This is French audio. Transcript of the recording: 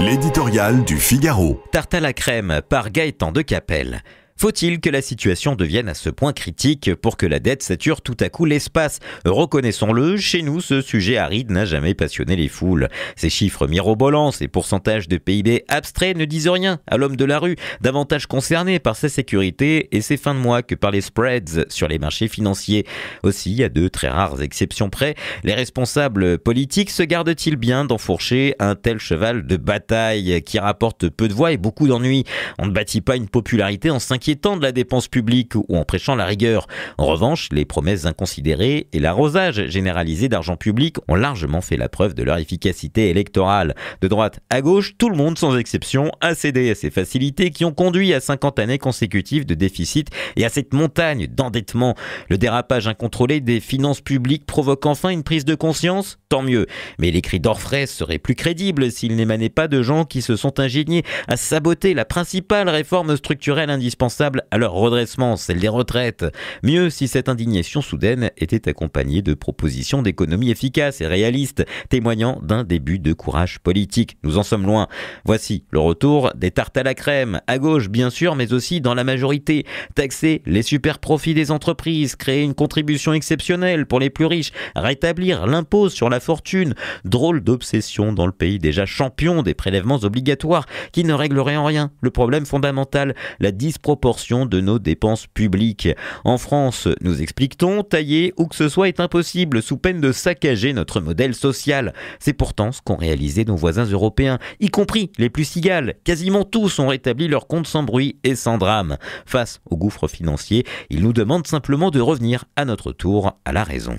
L'éditorial du Figaro. Tarte à la crème par Gaëtan de Capelle. Faut-il que la situation devienne à ce point critique pour que la dette sature tout à coup l'espace? Reconnaissons-le, chez nous, ce sujet aride n'a jamais passionné les foules. Ces chiffres mirobolants, ces pourcentages de PIB abstraits ne disent rien à l'homme de la rue, davantage concerné par sa sécurité et ses fins de mois que par les spreads sur les marchés financiers. Aussi, à de très rares exceptions près, les responsables politiques se gardent-ils bien d'enfourcher un tel cheval de bataille qui rapporte peu de voix et beaucoup d'ennuis? On ne bâtit pas une popularité en s'inquiétant de la dépense publique ou en prêchant la rigueur. En revanche, les promesses inconsidérées et l'arrosage généralisé d'argent public ont largement fait la preuve de leur efficacité électorale. De droite à gauche, tout le monde sans exception a cédé à ces facilités qui ont conduit à 50 années consécutives de déficit et à cette montagne d'endettement. Le dérapage incontrôlé des finances publiques provoque enfin une prise de conscience? Tant mieux. Mais les cris d'orfraie seraient plus crédibles s'ils n'émanaient pas de gens qui se sont ingéniés à saboter la principale réforme structurelle indispensable à leur redressement, celle des retraites. Mieux si cette indignation soudaine était accompagnée de propositions d'économie efficaces et réalistes, témoignant d'un début de courage politique. Nous en sommes loin. Voici le retour des tartes à la crème, à gauche bien sûr, mais aussi dans la majorité. Taxer les super profits des entreprises, créer une contribution exceptionnelle pour les plus riches, rétablir l'impôt sur la fortune. Drôle d'obsession dans le pays déjà champion des prélèvements obligatoires qui ne réglerait en rien le problème fondamental, la disproportion de nos dépenses publiques. En France, nous explique-t-on, tailler où que ce soit est impossible sous peine de saccager notre modèle social. C'est pourtant ce qu'ont réalisé nos voisins européens, y compris les plus cigales. Quasiment tous ont rétabli leurs comptes sans bruit et sans drame. Face au gouffre financier, ils nous demandent simplement de revenir à notre tour à la raison.